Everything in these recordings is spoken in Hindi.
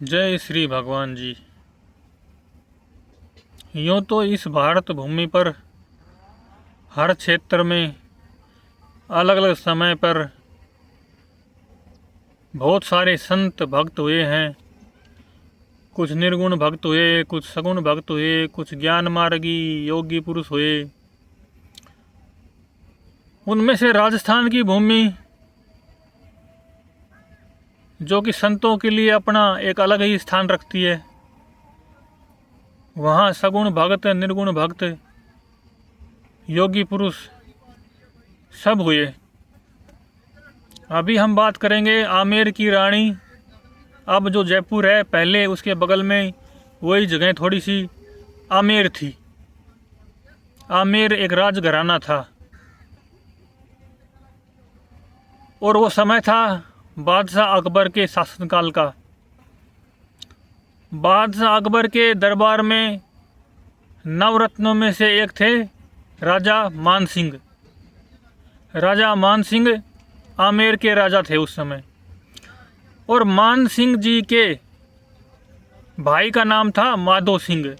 जय श्री भगवान जी। यूँ तो इस भारत भूमि पर हर क्षेत्र में अलग अलग समय पर बहुत सारे संत भक्त हुए हैं। कुछ निर्गुण भक्त हुए, कुछ सगुण भक्त हुए, कुछ ज्ञान मार्गी योगी पुरुष हुए। उनमें से राजस्थान की भूमि, जो कि संतों के लिए अपना एक अलग ही स्थान रखती है, वहाँ सगुण भक्त, निर्गुण भक्त, योगी पुरुष सब हुए। अभी हम बात करेंगे आमेर की रानी। अब जो जयपुर है, पहले उसके बगल में वही जगह थोड़ी सी आमेर थी। आमेर एक राजघराना था और वो समय था बादशाह अकबर के शासनकाल का। बादशाह अकबर के दरबार में नवरत्नों में से एक थे राजा मान सिंह। राजा मान सिंह आमेर के राजा थे उस समय, और मान सिंह जी के भाई का नाम था माधो सिंह।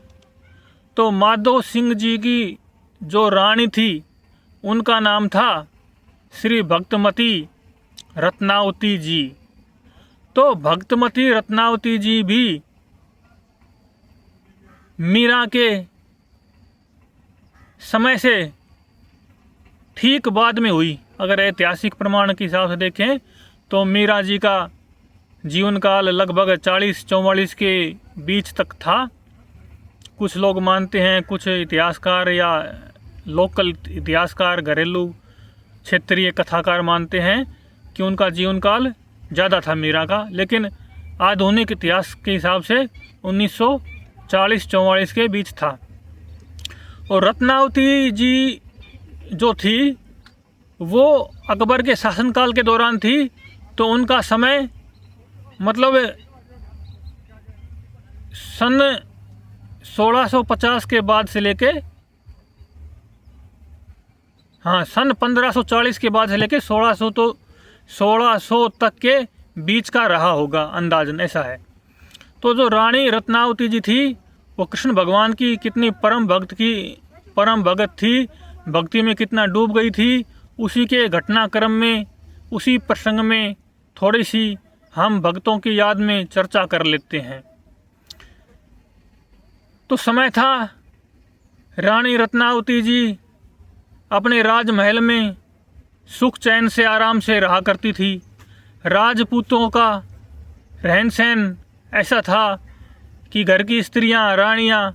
तो माधो सिंह जी की जो रानी थी, उनका नाम था श्री भक्तमती रत्नावती जी। तो भक्तमती रत्नावती जी भी मीरा के समय से ठीक बाद में हुई। अगर ऐतिहासिक प्रमाण के हिसाब से देखें तो मीरा जी का जीवन काल लगभग 40-44 के बीच तक था। कुछ लोग मानते हैं, कुछ इतिहासकार या लोकल इतिहासकार, घरेलू क्षेत्रीय कथाकार मानते हैं कि उनका जीवन काल ज़्यादा था मीरा का, लेकिन आधुनिक इतिहास के हिसाब से 1940-44 के बीच था। और रत्नावती जी जो थी वो अकबर के शासनकाल के दौरान थी। तो उनका समय मतलब सन 1650 के बाद से लेके सन 1540 के बाद से लेके 1600 तक के बीच का रहा होगा, अंदाजन ऐसा है। तो जो रानी रत्नावती जी थी वो कृष्ण भगवान की कितनी परम भगत थी, भक्ति में कितना डूब गई थी, उसी के घटनाक्रम में, उसी प्रसंग में थोड़ी सी हम भक्तों की याद में चर्चा कर लेते हैं। तो समय था रानी रत्नावती जी अपने राजमहल में सुख चैन से आराम से रहा करती थी। राजपूतों का रहन सहन ऐसा था कि घर की स्त्रियां, रानियां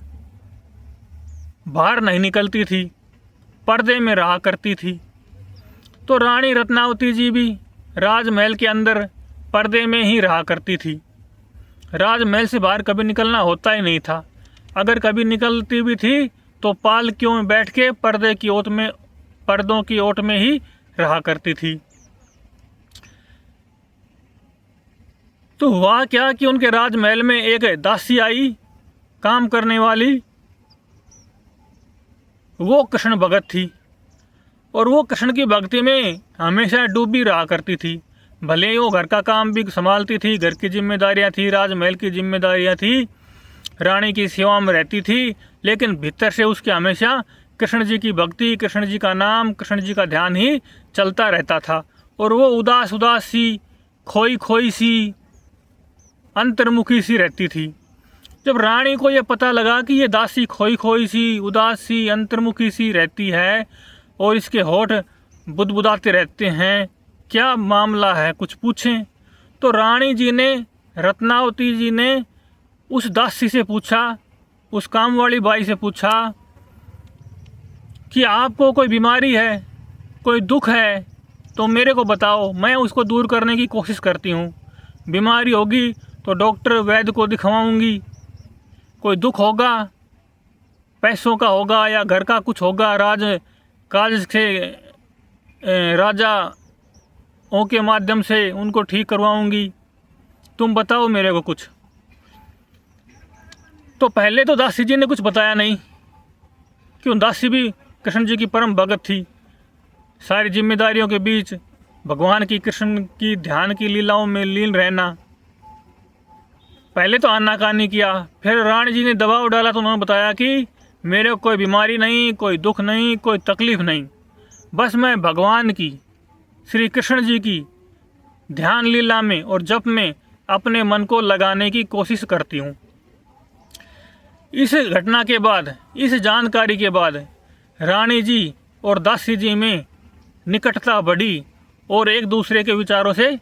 बाहर नहीं निकलती थी, पर्दे में रहा करती थी। तो रानी रत्नावती जी भी राजमहल के अंदर पर्दे में ही रहा करती थी। राजमहल से बाहर कभी निकलना होता ही नहीं था। अगर कभी निकलती भी थी तो पालकियों में बैठ के पर्दों की ओट में ही रहा करती थी। तो हुआ क्या कि उनके राजमहल में एक दासी आई, काम करने वाली। वो कृष्ण भगत थी और वो कृष्ण की भक्ति में हमेशा डूबी रहा करती थी। भले ही वो घर का काम भी संभालती थी, घर की जिम्मेदारियां थी, राजमहल की जिम्मेदारियां थी, रानी की सेवा में रहती थी, लेकिन भीतर से उसके हमेशा कृष्ण जी की भक्ति, कृष्ण जी का नाम, कृष्ण जी का ध्यान ही चलता रहता था। और वो उदास उदास सी, खोई खोई सी, अंतर्मुखी सी रहती थी। जब रानी को ये पता लगा कि ये दासी खोई खोई सी, उदास सी, अंतर्मुखी सी रहती है और इसके होठ बुदबुदाते रहते हैं, क्या मामला है, कुछ पूछें। तो रानी जी ने, रत्नावती जी ने उस दासी से पूछा, उस काम वाली बाई से पूछा कि आपको कोई बीमारी है, कोई दुख है तो मेरे को बताओ, मैं उसको दूर करने की कोशिश करती हूँ। बीमारी होगी तो डॉक्टर वैद्य को दिखवाऊँगी, कोई दुख होगा, पैसों का होगा या घर का कुछ होगा, काज से राजाओं के माध्यम से उनको ठीक करवाऊँगी, तुम बताओ मेरे को कुछ। तो पहले तो दासी जी ने कुछ बताया नहीं, क्यों, दासी भी कृष्ण जी की परम भगत थी। सारी जिम्मेदारियों के बीच भगवान की, कृष्ण की ध्यान की लीलाओं में लीन रहना पहले तो आनाकानी किया, फिर रानी जी ने दबाव डाला तो उन्होंने बताया कि मेरे को कोई बीमारी नहीं, कोई दुख नहीं, कोई तकलीफ़ नहीं, बस मैं भगवान की, श्री कृष्ण जी की ध्यान लीला में और जप में अपने मन को लगाने की कोशिश करती हूँ। इस घटना के बाद, इस जानकारी के बाद रानी जी और दासी जी में निकटता बढ़ी और एक दूसरे के विचारों से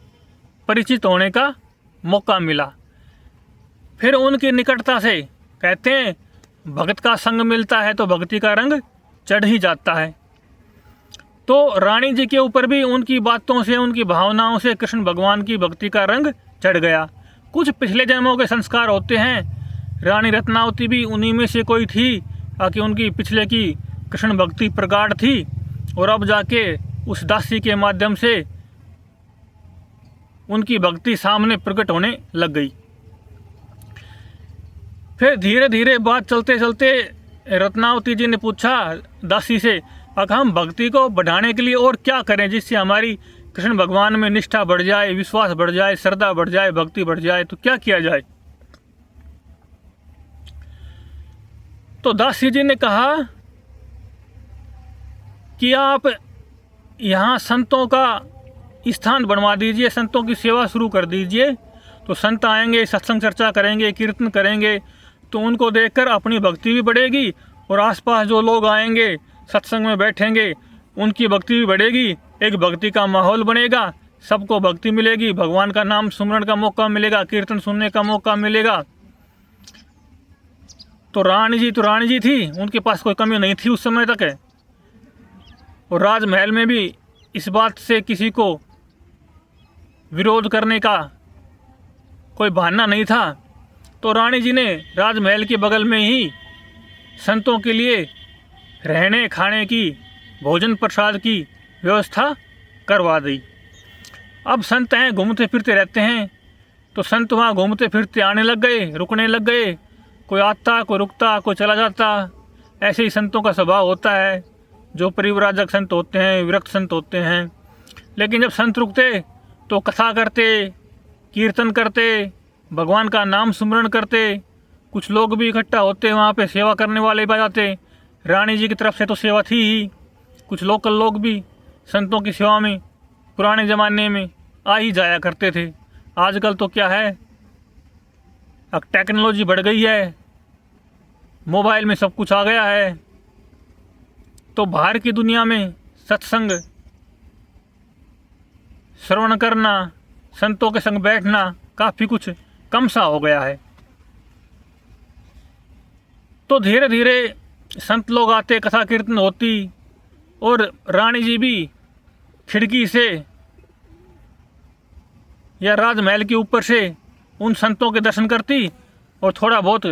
परिचित होने का मौका मिला। फिर उनकी निकटता से कहते हैं भगत का संग मिलता है तो भक्ति का रंग चढ़ ही जाता है। तो रानी जी के ऊपर भी उनकी बातों से, उनकी भावनाओं से कृष्ण भगवान की भक्ति का रंग चढ़ गया। कुछ पिछले जन्मों के संस्कार होते हैं, रानी रत्नावती भी उन्हीं में से कोई थी, ताकि उनकी पिछले की कृष्ण भक्ति प्रगाढ़ थी और अब जाके उस दासी के माध्यम से उनकी भक्ति सामने प्रकट होने लग गई। फिर धीरे धीरे बात चलते चलते रत्नावती जी ने पूछा दासी से, अगर हम भक्ति को बढ़ाने के लिए और क्या करें जिससे हमारी कृष्ण भगवान में निष्ठा बढ़ जाए, विश्वास बढ़ जाए, श्रद्धा बढ़ जाए, भक्ति बढ़ जाए, तो क्या किया जाए? तो दासी जी ने कहा कि आप यहाँ संतों का स्थान बनवा दीजिए, संतों की सेवा शुरू कर दीजिए, तो संत आएंगे, सत्संग चर्चा करेंगे, कीर्तन करेंगे, तो उनको देखकर अपनी भक्ति भी बढ़ेगी और आसपास जो लोग आएंगे, सत्संग में बैठेंगे, उनकी भक्ति भी बढ़ेगी, एक भक्ति का माहौल बनेगा, सबको भक्ति मिलेगी, भगवान का नाम सुमरण का मौका मिलेगा, कीर्तन सुनने का मौका मिलेगा। तो रानी जी थी, उनके पास कोई कमी नहीं थी उस समय तक है, और राजमहल में भी इस बात से किसी को विरोध करने का कोई बहाना नहीं था। तो रानी जी ने राजमहल के बगल में ही संतों के लिए रहने खाने की, भोजन प्रसाद की व्यवस्था करवा दी। अब संत हैं, घूमते फिरते रहते हैं, तो संत वहाँ घूमते फिरते आने लग गए, रुकने लग गए, कोई आता, कोई रुकता, कोई चला जाता। ऐसे ही संतों का स्वभाव होता है, जो परिव्राजक संत होते हैं, विरक्त संत होते हैं। लेकिन जब संत रुकते तो कथा करते, कीर्तन करते, भगवान का नाम सुमरण करते, कुछ लोग भी इकट्ठा होते, वहाँ पे सेवा करने वाले भी आ जाते। रानी जी की तरफ से तो सेवा थी ही, कुछ लोकल लोग भी संतों की सेवा में पुराने ज़माने में आ ही जाया करते थे। आजकल तो क्या है, अब टेक्नोलॉजी बढ़ गई है, मोबाइल में सब कुछ आ गया है, तो बाहर की दुनिया में सत्संग श्रवण करना, संतों के संग बैठना काफ़ी कुछ कम सा हो गया है। तो धीरे धीरे संत लोग आते, कथा कीर्तन होती, और रानी जी भी खिड़की से या राजमहल के ऊपर से उन संतों के दर्शन करती और थोड़ा बहुत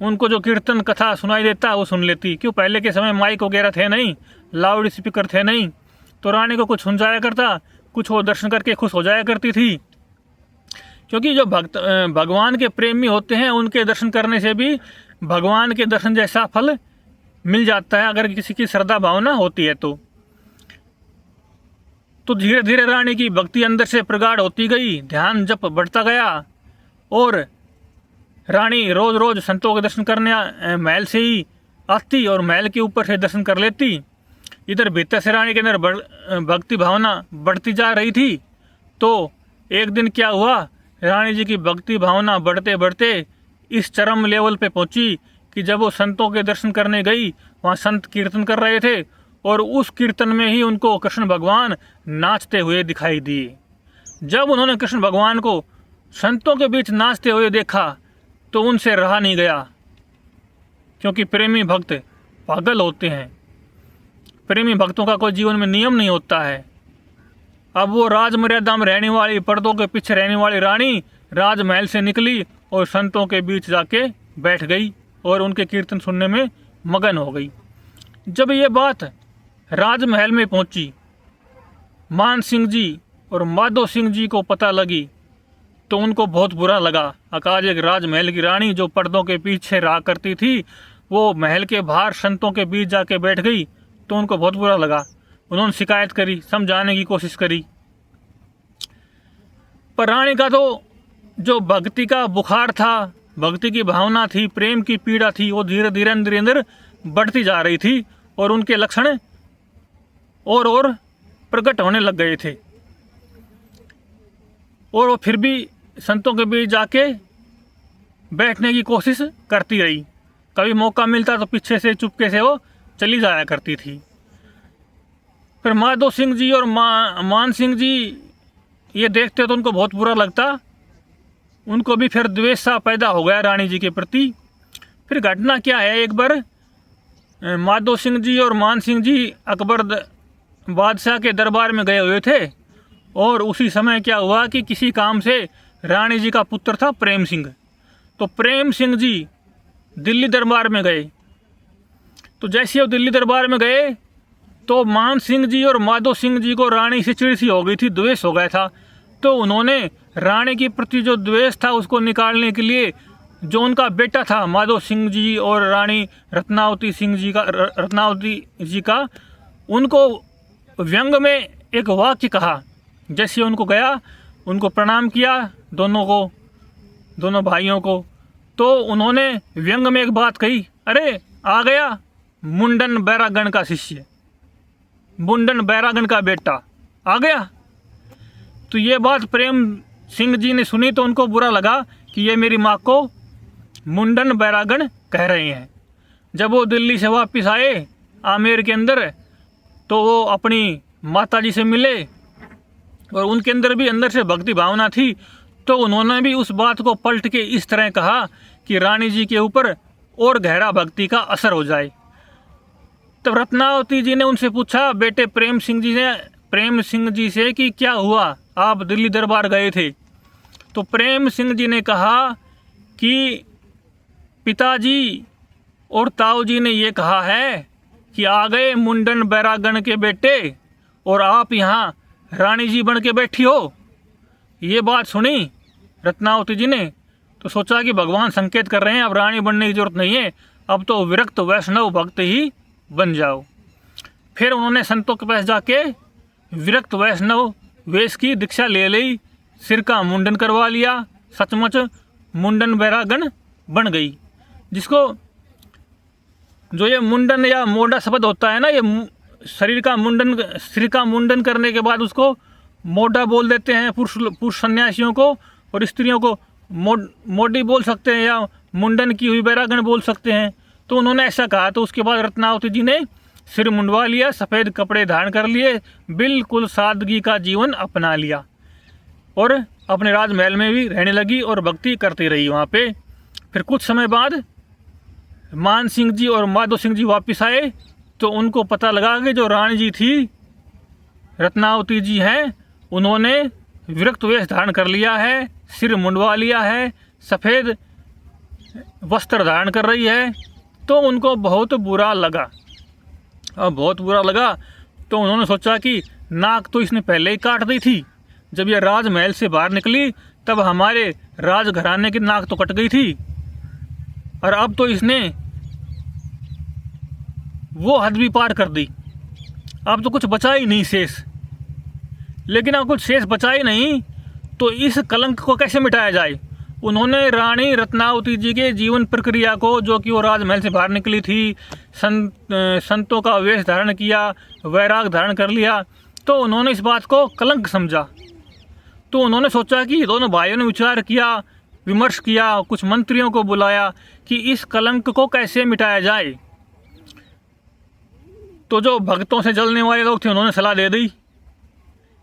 उनको जो कीर्तन कथा सुनाई देता वो सुन लेती। क्यों, पहले के समय माइक वगैरह थे नहीं, लाउड स्पीकर थे नहीं, तो रानी को कुछ सुन जाया करता, कुछ वो दर्शन करके खुश हो जाया करती थी। क्योंकि जो भगवान के प्रेमी होते हैं, उनके दर्शन करने से भी भगवान के दर्शन जैसा फल मिल जाता है, अगर किसी की श्रद्धा भावना होती है तो धीरे धीरे रानी की भक्ति अंदर से प्रगाढ़ होती गई, ध्यान जप बढ़ता गया, और रानी रोज़ रोज़ संतों के दर्शन करने महल से ही आती और महल के ऊपर से दर्शन कर लेती। इधर भीतर से रानी के अंदर भक्ति भावना बढ़ती जा रही थी। तो एक दिन क्या हुआ, रानी जी की भक्ति भावना बढ़ते बढ़ते इस चरम लेवल पे पहुंची कि जब वो संतों के दर्शन करने गई, वहाँ संत कीर्तन कर रहे थे और उस कीर्तन में ही उनको कृष्ण भगवान नाचते हुए दिखाई दिए। जब उन्होंने कृष्ण भगवान को संतों के बीच नाचते हुए देखा तो उनसे रहा नहीं गया, क्योंकि प्रेमी भक्त पागल होते हैं। प्रेमी भक्तों का कोई जीवन में नियम नहीं होता है। अब वो राजमर्यादा में रहने वाली, पर्दों के पीछे रहने वाली रानी राजमहल से निकली और संतों के बीच जाके बैठ गई और उनके कीर्तन सुनने में मगन हो गई। जब ये बात राजमहल में पहुंची, मान सिंह जी और माधो सिंह जी को पता लगी तो उनको बहुत बुरा लगा। आज एक राजमहल की रानी जो पर्दों के पीछे रहा करती थी, वो महल के बाहर संतों के बीच जाके बैठ गई, तो उनको बहुत बुरा लगा। उन्होंने शिकायत करी, समझाने की कोशिश करी, पर रानी का तो जो भक्ति का बुखार था, भक्ति की भावना थी, प्रेम की पीड़ा थी, वो धीरे धीरे अंदर अंदर बढ़ती जा रही थी और उनके लक्षण और प्रकट होने लग गए थे। और वो फिर भी संतों के बीच जाके बैठने की कोशिश करती रही। कभी मौका मिलता तो पीछे से चुपके से वो चली जाया करती थी। फिर माधो सिंह जी और मान सिंह जी ये देखते तो उनको बहुत बुरा लगता। उनको भी फिर द्वेष सा पैदा हो गया रानी जी के प्रति। फिर घटना क्या है, एक बार माधो सिंह जी और मान सिंह जी अकबर बादशाह के दरबार में गए हुए थे और उसी समय क्या हुआ कि किसी काम से रानी जी का पुत्र था प्रेम सिंह, तो प्रेम सिंह जी दिल्ली दरबार में गए। तो जैसे वो दिल्ली दरबार में गए तो मान सिंह जी और माधो सिंह जी को रानी से चिड़ सी हो गई थी, द्वेष हो गया था। तो उन्होंने रानी के प्रति जो द्वेष था उसको निकालने के लिए जो उनका बेटा था माधो सिंह जी और रानी रत्नावती जी का उनको व्यंग में एक वाक्य कहा। जैसे उनको गया, उनको प्रणाम किया दोनों भाइयों को, तो उन्होंने व्यंग में एक बात कही, अरे आ गया मुंडन बैरागण का शिष्य, मुंडन बैरागण का बेटा आ गया। तो ये बात प्रेम सिंह जी ने सुनी तो उनको बुरा लगा कि ये मेरी माँ को मुंडन बैरागण कह रहे हैं। जब वो दिल्ली से वापस आए आमेर के अंदर तो वो अपनी माता जी से मिले और उनके अंदर भी अंदर से भक्ति भावना थी। तो उन्होंने भी उस बात को पलट के इस तरह कहा कि रानी जी के ऊपर और गहरा भक्ति का असर हो जाए। तब रत्नावती जी ने उनसे पूछा बेटे प्रेम सिंह जी से कि क्या हुआ, आप दिल्ली दरबार गए थे। तो प्रेम सिंह जी ने कहा कि पिताजी और ताऊ जी ने ये कहा है कि आ गए मुंडन बैरागण के बेटे और आप यहाँ रानी जी बन के बैठी हो। ये बात सुनी रत्नावती जी ने तो सोचा कि भगवान संकेत कर रहे हैं अब रानी बनने की जरूरत नहीं है, अब तो विरक्त वैष्णव भक्त ही बन जाओ। फिर उन्होंने संतों के पास जाके विरक्त वैष्णव वेश की दीक्षा ले ली, सिर का मुंडन करवा लिया, सचमुच मुंडन बैरागण बन गई। जिसको जो ये मुंडन या मोढ़ा शब्द होता है ना, ये सिर का मुंडन करने के बाद उसको मोढ़ा बोल देते हैं पुरुष सन्यासियों को, और स्त्रियों को मोढ़ी बोल सकते हैं या मुंडन की हुई बैरागण बोल सकते हैं। तो उन्होंने ऐसा कहा। तो उसके बाद रत्नावती जी ने सिर मुंडवा लिया, सफ़ेद कपड़े धारण कर लिए, बिल्कुल सादगी का जीवन अपना लिया और अपने राजमहल में भी रहने लगी और भक्ति करती रही वहाँ पे। फिर कुछ समय बाद मान सिंह जी और माधो सिंह जी वापस आए तो उनको पता लगा कि जो रानी जी थी रत्नावती जी हैं, उन्होंने विरक्त वेश धारण कर लिया है, सिर मुंडवा लिया है, सफ़ेद वस्त्र धारण कर रही है। तो उनको बहुत बुरा लगा और बहुत बुरा लगा तो उन्होंने सोचा कि नाक तो इसने पहले ही काट दी थी, जब ये राजमहल से बाहर निकली तब हमारे राजघराने की नाक तो कट गई थी और अब तो इसने वो हद भी पार कर दी, अब तो कुछ बचा ही नहीं शेष। लेकिन अब कुछ शेष बचा ही नहीं तो इस कलंक को कैसे मिटाया जाए। उन्होंने रानी रत्नावती जी के जीवन प्रक्रिया को, जो कि वो राजमहल से बाहर निकली थी, संतों का वेश धारण किया, वैराग धारण कर लिया, तो उन्होंने इस बात को कलंक समझा। तो उन्होंने सोचा कि दोनों भाइयों ने विचार किया, विमर्श किया, कुछ मंत्रियों को बुलाया कि इस कलंक को कैसे मिटाया जाए। तो जो भक्तों से जलने वाले लोग थे उन्होंने सलाह दे दी।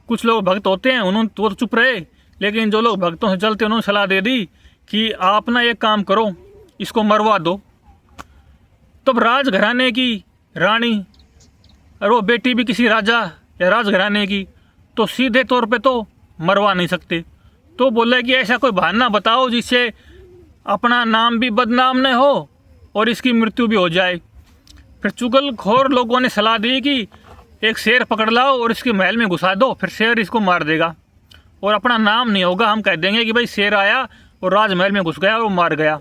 कुछ लोग भक्त होते हैं उन्होंने तो चुप रहे, लेकिन जो लोग भक्तों से जलते उन्होंने सलाह दे दी कि आप ना एक काम करो, इसको मरवा दो। तब राजघराने की रानी और वो बेटी भी किसी राजा या राजघराने की, तो सीधे तौर पे तो मरवा नहीं सकते। तो बोले कि ऐसा कोई बहाना बताओ जिससे अपना नाम भी बदनाम न हो और इसकी मृत्यु भी हो जाए। फिर चुगलखोर लोगों ने सलाह दी कि एक शेर पकड़ लाओ और इसके महल में घुसा दो, फिर शेर इसको मार देगा और अपना नाम नहीं होगा, हम कह देंगे कि भाई शेर आया और राजमहल में घुस गया और मार गया।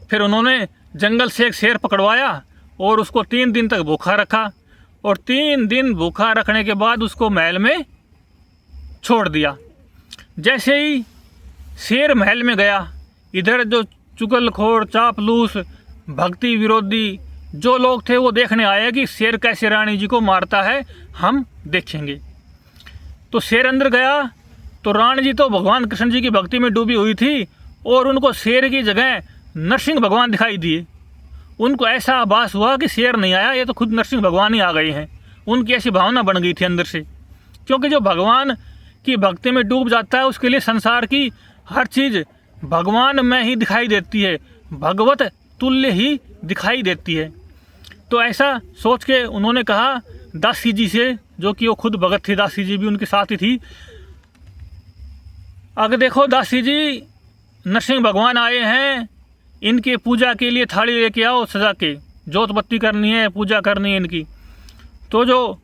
फिर उन्होंने जंगल से एक शेर पकड़वाया और उसको 3 दिन तक भूखा रखा और 3 दिन भूखा रखने के बाद उसको महल में छोड़ दिया। जैसे ही शेर महल में गया। इधर जो चुगलखोर, चापलूस, भक्ति विरोधी जो लोग थे वो देखने आए कि शेर कैसे रानी जी को मारता है, हम देखेंगे। तो शेर अंदर गया तो रानी जी तो भगवान कृष्ण जी की भक्ति में डूबी हुई थी और उनको शेर की जगह नरसिंह भगवान दिखाई दिए। उनको ऐसा आभास हुआ कि शेर नहीं आया, ये तो खुद नरसिंह भगवान ही आ गए हैं। उनकी ऐसी भावना बन गई थी अंदर से, क्योंकि जो भगवान की भक्ति में डूब जाता है उसके लिए संसार की हर चीज़ भगवान में ही दिखाई देती है, भगवत तुल्य ही दिखाई देती है। तो ऐसा सोच के उन्होंने कहा दासी जी से, जो कि वो खुद भगत थी, दासी जी भी उनके साथ ही थी, अगर देखो दासी जी, नरसिंह भगवान आए हैं, इनके पूजा के लिए थाली लेके आओ सजा के, जोत बत्ती करनी है, पूजा करनी है इनकी। तो जो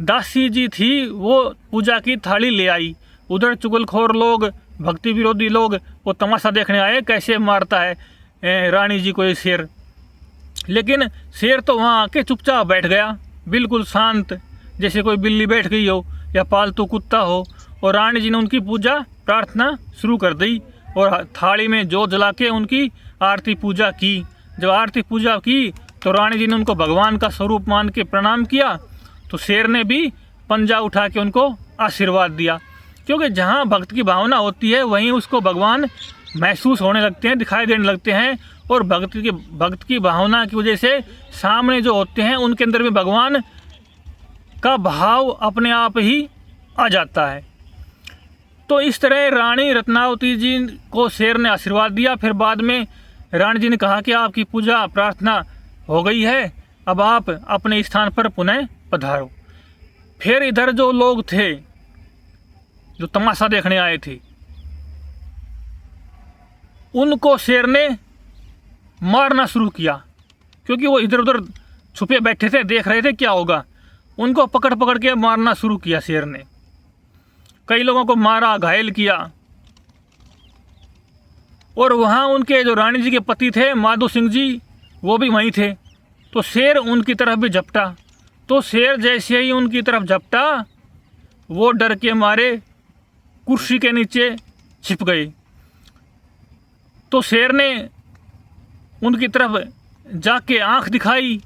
दासी जी थी वो पूजा की थाली ले आई। उधर चुगलखोर लोग, भक्ति विरोधी लोग वो तमाशा देखने आए कैसे मारता है रानी जी को ये शेर। लेकिन शेर तो वहाँ आके चुपचाप बैठ गया, बिल्कुल शांत, जैसे कोई बिल्ली बैठ गई हो या पालतू कुत्ता हो। और रानी जी ने उनकी पूजा प्रार्थना शुरू कर दी और थाली में जोत जला के उनकी आरती पूजा की। जब आरती पूजा की तो रानी जी ने उनको भगवान का स्वरूप मान के प्रणाम किया। तो शेर ने भी पंजा उठा के उनको आशीर्वाद दिया, क्योंकि जहाँ भक्त की भावना होती है वहीं उसको भगवान महसूस होने लगते हैं, दिखाई देने लगते हैं। और भक्त की भावना की वजह से सामने जो होते हैं उनके अंदर भी भगवान का भाव अपने आप ही आ जाता है। तो इस तरह रानी रत्नावती जी को शेर ने आशीर्वाद दिया। फिर बाद में रानी जी ने कहा कि आपकी पूजा प्रार्थना हो गई है, अब आप अपने स्थान पर पुनः पधारो। फिर इधर जो लोग थे जो तमाशा देखने आए थे, उनको शेर ने मारना शुरू किया, क्योंकि वो इधर उधर छुपे बैठे थे, देख रहे थे क्या होगा। उनको पकड़ पकड़ के मारना शुरू किया शेर ने। कई लोगों को मारा, घायल किया। और वहाँ उनके जो रानी जी के पति थे माधो सिंह जी, वो भी वहीं थे। तो शेर उनकी तरफ भी झपटा। तो शेर जैसे ही उनकी तरफ झपटा, वो डर के मारे कुर्सी के नीचे छिप गए। तो शेर ने उनकी तरफ जाके आंख दिखाई,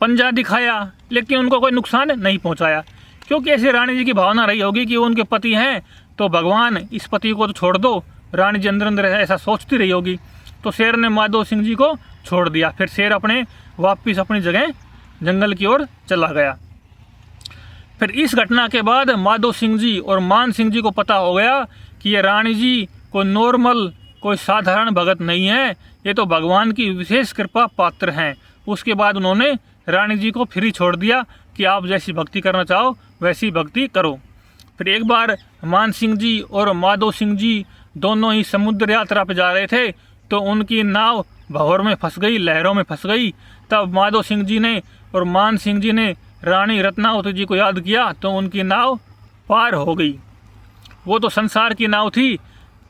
पंजा दिखाया, लेकिन उनको कोई नुकसान नहीं पहुंचाया, क्योंकि ऐसे रानी जी की भावना रही होगी कि वो उनके पति हैं, तो भगवान इस पति को तो छोड़ दो। रानी जी अंदर अंदर ऐसा सोचती रही होगी। तो शेर ने माधो सिंह जी को छोड़ दिया। फिर शेर वापिस अपनी जगह जंगल की ओर चला गया। फिर इस घटना के बाद माधो सिंह जी और मान सिंह जी को पता हो गया कि ये रानी जी कोई नॉर्मल, कोई साधारण भगत नहीं है, ये तो भगवान की विशेष कृपा पात्र हैं। उसके बाद उन्होंने रानी जी को फिर ही छोड़ दिया कि आप जैसी भक्ति करना चाहो वैसी भक्ति करो। फिर एक बार मान सिंह जी और माधो सिंह जी दोनों ही समुद्र यात्रा पर जा रहे थे, तो उनकी नाव भंवर में फंस गई, लहरों में फंस गई। तब माधो सिंह जी ने और मान सिंह जी ने रानी रत्नावती जी को याद किया, तो उनकी नाव पार हो गई। वो तो संसार की नाव थी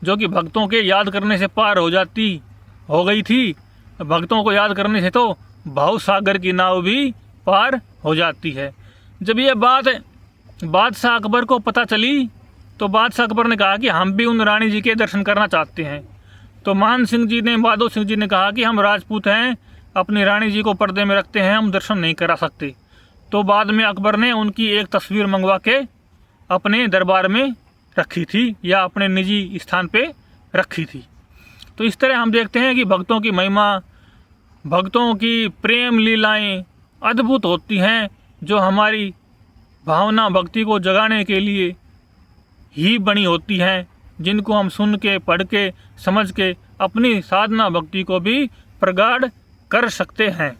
जो कि भक्तों के याद करने से पार हो गई थी। भक्तों को याद करने से तो भाव सागर की नाव भी पार हो जाती है। जब ये बात बादशाह अकबर को पता चली, तो बादशाह अकबर ने कहा कि हम भी उन रानी जी के दर्शन करना चाहते हैं। तो मान सिंह जी ने, माधो सिंह जी ने कहा कि हम राजपूत हैं, अपनी रानी जी को पर्दे में रखते हैं, हम दर्शन नहीं करा सकते। तो बाद में अकबर ने उनकी एक तस्वीर मंगवा के अपने दरबार में रखी थी, या अपने निजी स्थान पे रखी थी। तो इस तरह हम देखते हैं कि भक्तों की महिमा, भक्तों की प्रेम लीलाएं अद्भुत होती हैं, जो हमारी भावना भक्ति को जगाने के लिए ही बनी होती हैं, जिनको हम सुन के, पढ़ के, समझ के अपनी साधना भक्ति को भी प्रगाढ़ कर सकते हैं।